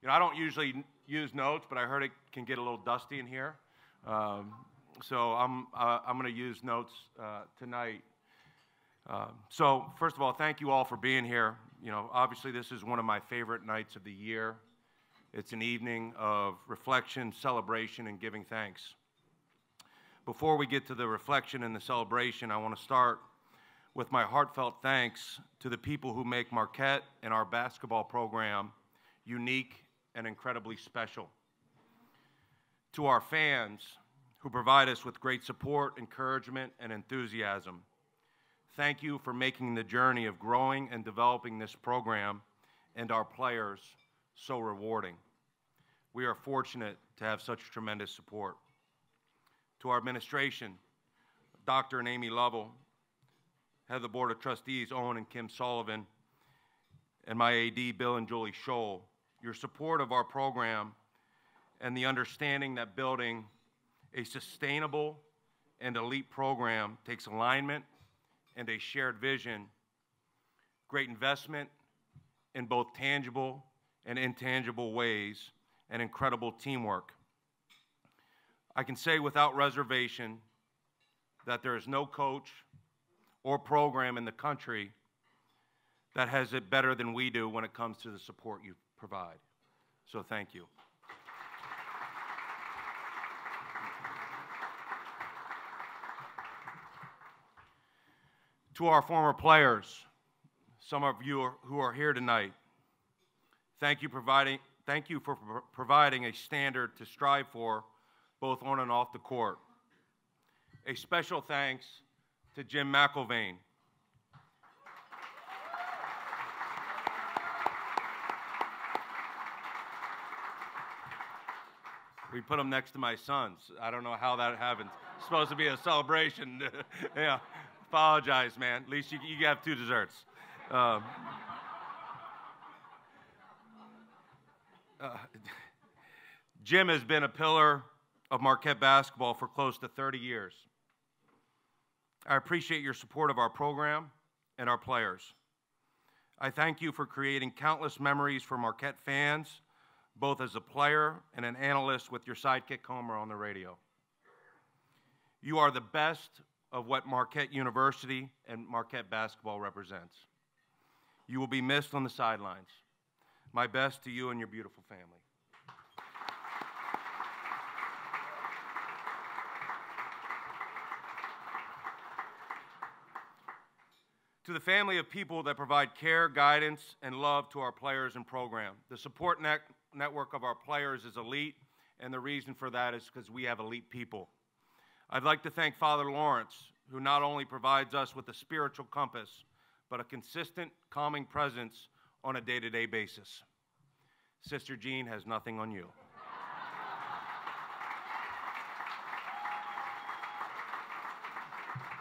I don't usually use notes, but I heard it can get a little dusty in here. So I'm going to use notes tonight. So first of all, thank you all for being here. Obviously this is one of my favorite nights of the year. It's an evening of reflection, celebration, and giving thanks. Before we get to the reflection and the celebration, I want to start with my heartfelt thanks to the people who make Marquette and our basketball program unique and incredibly special. To our fans who provide us with great support, encouragement, and enthusiasm, thank you for making the journey of growing and developing this program and our players so rewarding. We are fortunate to have such tremendous support. To our administration, Dr. and Amy Lovell, head of the Board of Trustees, Owen and Kim Sullivan, and my AD, Bill and Julie Scholl, your support of our program and the understanding that building a sustainable and elite program takes alignment and a shared vision, great investment in both tangible and intangible ways, and incredible teamwork. I can say without reservation that there is no coach or program in the country that has it better than we do when it comes to the support you provide. So thank you. To our former players, some of you who are here tonight, thank you for providing a standard to strive for both on and off the court. A special thanks to Jim McIlvain. We put him next to my sons. I don't know how that happens. It's supposed to be a celebration. Yeah, apologize, man. At least you have 2 desserts. Jim has been a pillar of Marquette basketball for close to 30 years. I appreciate your support of our program and our players. I thank you for creating countless memories for Marquette fans, both as a player and an analyst with your sidekick Homer on the radio. You are the best of what Marquette University and Marquette basketball represents. You will be missed on the sidelines. My best to you and your beautiful family. To the family of people that provide care, guidance, and love to our players and program. The support network of our players is elite, and the reason for that is because we have elite people. I'd like to thank Father Lawrence, who not only provides us with a spiritual compass, but a consistent, calming presence on a day-to-day basis. Sister Jean has nothing on you.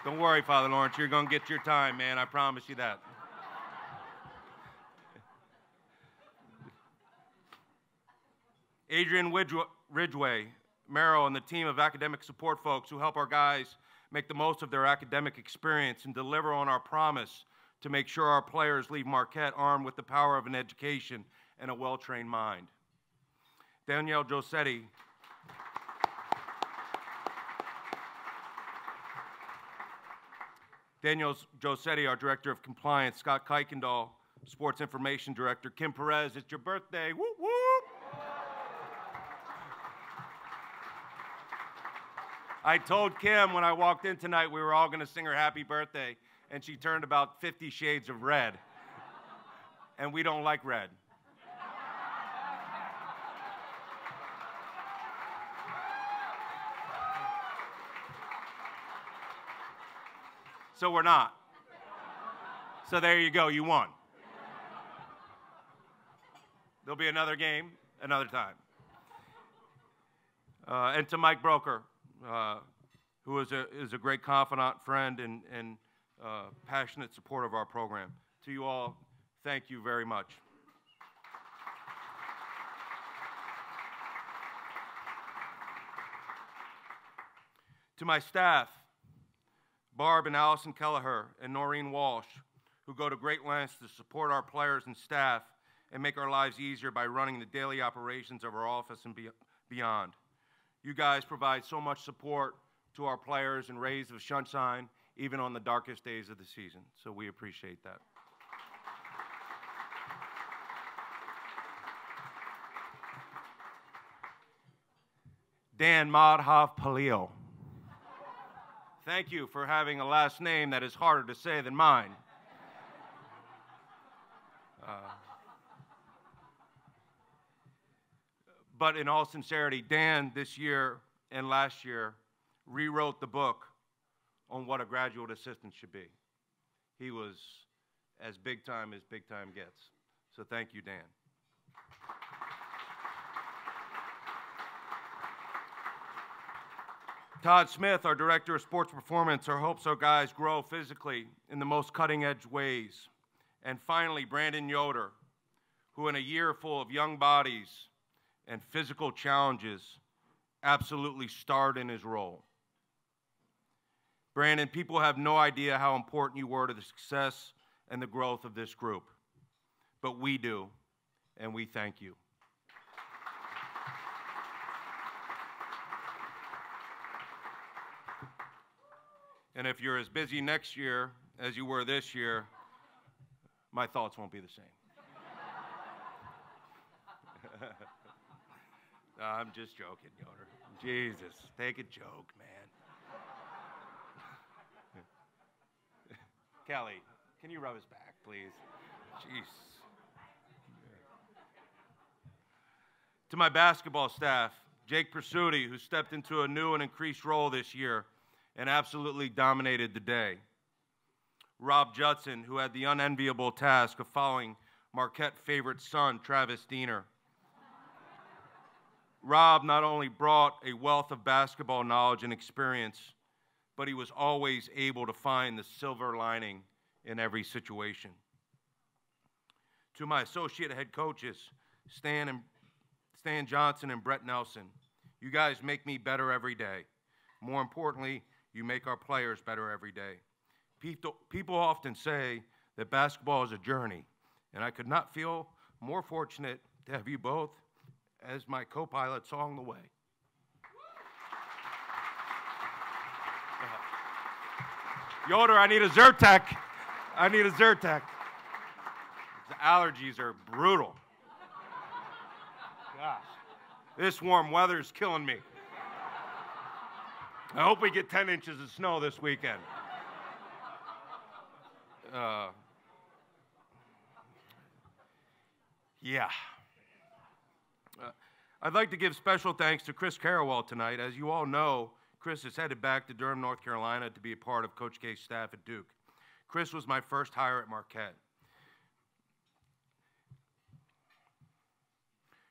Don't worry, Father Lawrence, you're going to get your time, man. I promise you that. Adrian Ridgway, Merrill, and the team of academic support folks who help our guys make the most of their academic experience and deliver on our promise to make sure our players leave Marquette armed with the power of an education and a well-trained mind. Danielle Josetti, our Director of Compliance, Scott Kuykendall, Sports Information Director, Kim Perez, it's your birthday, whoop, whoop. I told Kim when I walked in tonight we were all going to sing her happy birthday, and she turned about 50 shades of red, and we don't like red. So we're not. So there you go, you won. There'll be another game, another time. And to Mike Broker, who is a great confidant, friend, and passionate supporter of our program. To you all, thank you very much. To my staff, Barb and Allison Kelleher and Noreen Walsh, who go to great lengths to support our players and staff and make our lives easier by running the daily operations of our office and beyond. You guys provide so much support to our players and rays of sunshine, even on the darkest days of the season, so we appreciate that. Dan Madhav Paleo. Thank you for having a last name that is harder to say than mine. But in all sincerity, Dan this year and last year rewrote the book on what a graduate assistant should be. He was as big time gets. So thank you, Dan. Todd Smith, our Director of Sports Performance, hopes our guys grow physically in the most cutting-edge ways. And finally, Brandon Yoder, who in a year full of young bodies and physical challenges absolutely starred in his role. Brandon, people have no idea how important you were to the success and the growth of this group. But we do, and we thank you. And if you're as busy next year as you were this year, my thoughts won't be the same. No, I'm just joking, Yoder. Jesus, take a joke, man. Kelly, can you rub his back, please? Jeez. To my basketball staff, Jake Pursuti, who stepped into a new and increased role this year and absolutely dominated the day. Rob Judson, who had the unenviable task of following Marquette favorite son, Travis Diener. Rob not only brought a wealth of basketball knowledge and experience, but he was always able to find the silver lining in every situation. To my associate head coaches, Stan Johnson and Brett Nelson, you guys make me better every day. More importantly, you make our players better every day. People often say that basketball is a journey, and I could not feel more fortunate to have you both as my co-pilots along the way. Yoder, I need a Zyrtec. I need a Zyrtec. The allergies are brutal. Gosh, this warm weather is killing me. I hope we get 10 inches of snow this weekend. Yeah. I'd like to give special thanks to Chris Carrawell tonight. As you all know, Chris is headed back to Durham, North Carolina to be a part of Coach K's staff at Duke. Chris was my first hire at Marquette.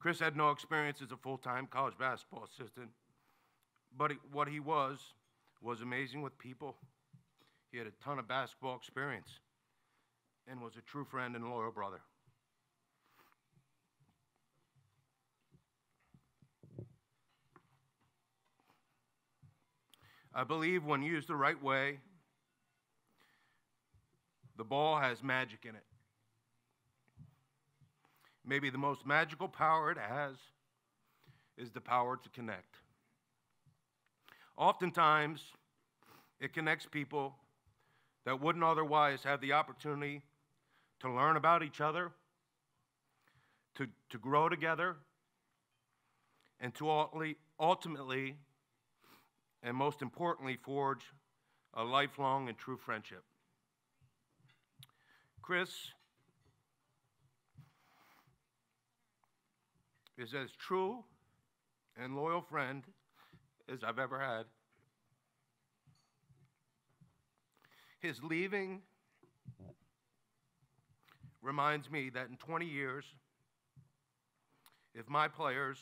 Chris had no experience as a full-time college basketball assistant, but what he was amazing with people. He had a ton of basketball experience and was a true friend and loyal brother. I believe when used the right way, the ball has magic in it. Maybe the most magical power it has is the power to connect. Oftentimes, it connects people that wouldn't otherwise have the opportunity to learn about each other, to grow together, and to ultimately, and most importantly, forge a lifelong and true friendship. Chris is as true and loyal friend as I've ever had. His leaving reminds me that in 20 years, if my players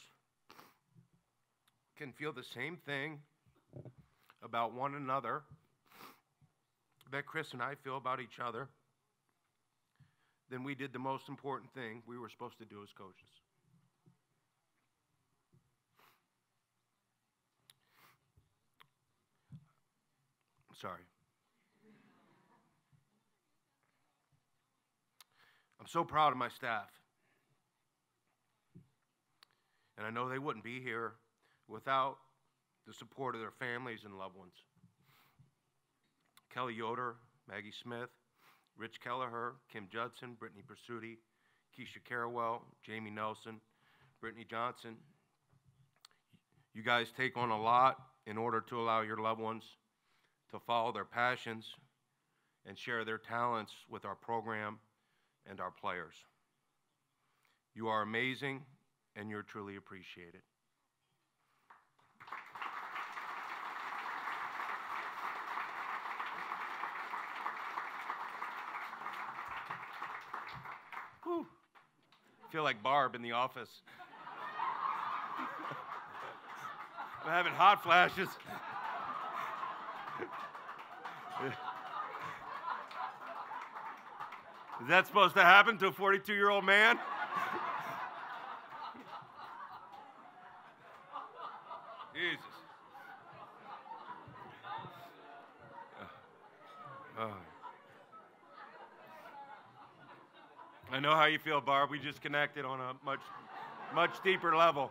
can feel the same thing about one another that Chris and I feel about each other, then we did the most important thing we were supposed to do as coaches. Sorry. I'm so proud of my staff. And I know they wouldn't be here without the support of their families and loved ones. Kelly Yoder, Maggie Smith, Rich Kelleher, Kim Judson, Brittany Pursuti, Keisha Carawell, Jamie Nelson, Brittany Johnson. You guys take on a lot in order to allow your loved ones to follow their passions and share their talents with our program and our players. You are amazing, and you're truly appreciated. Whew. I feel like Barb in The Office. I'm having hot flashes. Is that supposed to happen to a 42-year-old man? Jesus. I know how you feel, Barb. We just connected on a much deeper level.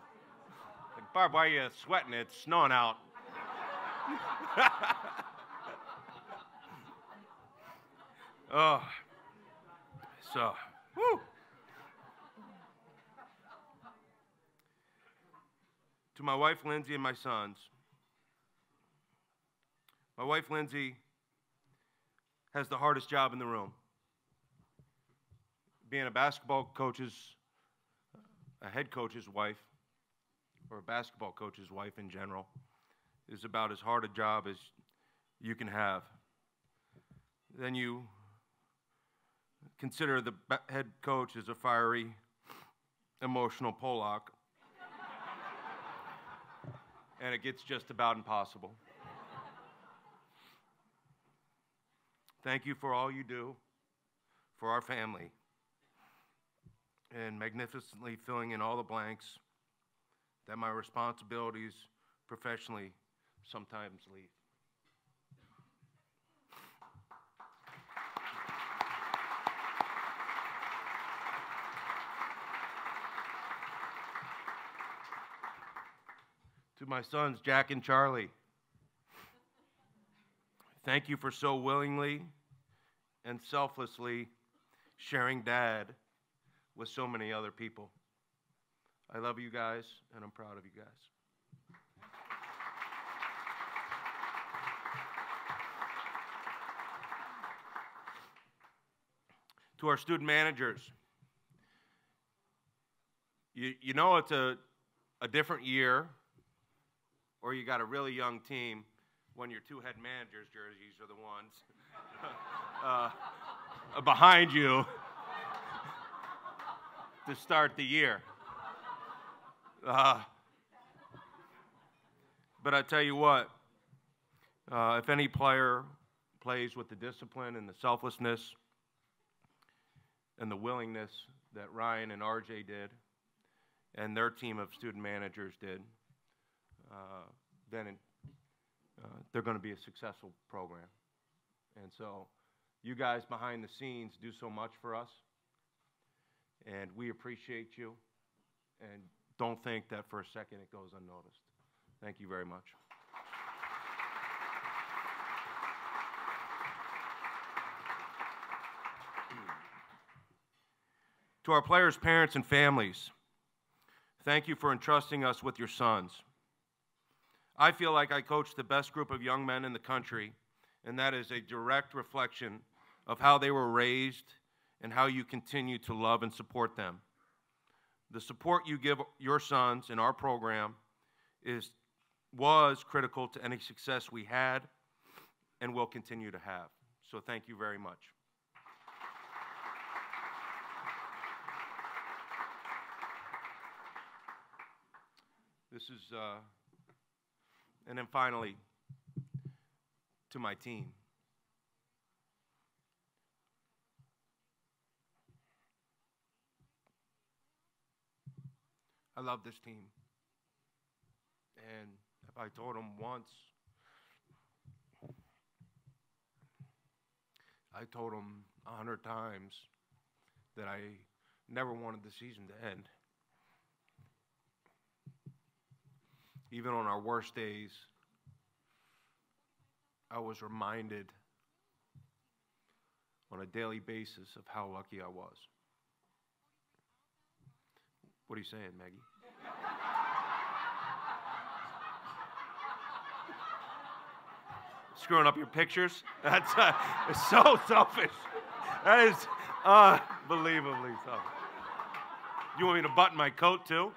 Like, Barb, why are you sweating? It's snowing out. Oh, so, woo. To my wife, Lindsay, and my sons. My wife, Lindsay, has the hardest job in the room. Being a basketball coach's, a head coach's wife, or a basketball coach's wife in general, is about as hard a job as you can have. Then you consider the head coach as a fiery, emotional Pollock, and it gets just about impossible. Thank you for all you do for our family and magnificently filling in all the blanks that my responsibilities professionally sometimes leave. To my sons, Jack and Charlie, thank you for so willingly and selflessly sharing Dad with so many other people. I love you guys, and I'm proud of you guys. To our student managers, you know it's a different year, or you got a really young team when your two head managers' jerseys are the ones behind you to start the year. But I tell you what, if any player plays with the discipline and the selflessness and the willingness that Ryan and RJ did and their team of student managers did, then they're going to be a successful program. And so you guys behind the scenes do so much for us, and we appreciate you, and don't think that for a second it goes unnoticed. Thank you very much. To our players' parents and families, thank you for entrusting us with your sons. I feel like I coach the best group of young men in the country, and that is a direct reflection of how they were raised and how you continue to love and support them. The support you give your sons in our program was critical to any success we had and will continue to have. So thank you very much. This is, and then finally, to my team. I love this team. And if I told them once, I told them 100 times that I never wanted the season to end. even on our worst days, I was reminded on a daily basis of how lucky I was. What are you saying, Maggie? Screwing up your pictures? That's it's so selfish. That is unbelievably selfish. You want me to button my coat too?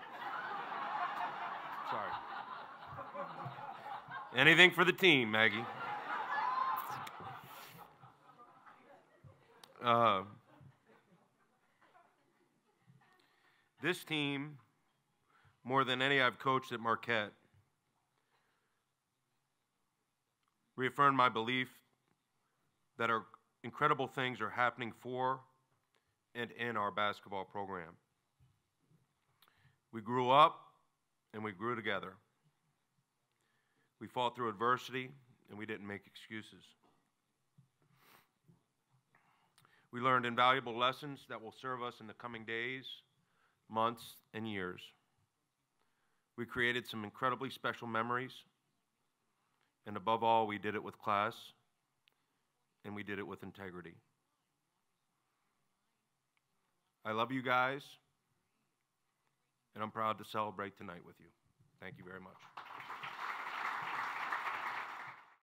Sorry. Anything for the team, Maggie. This team, more than any I've coached at Marquette, reaffirmed my belief that our incredible things are happening for and in our basketball program. We grew up and we grew together. We fought through adversity and we didn't make excuses. We learned invaluable lessons that will serve us in the coming days, months, and years. We created some incredibly special memories, and above all, we did it with class, and we did it with integrity. I love you guys, and I'm proud to celebrate tonight with you. Thank you very much.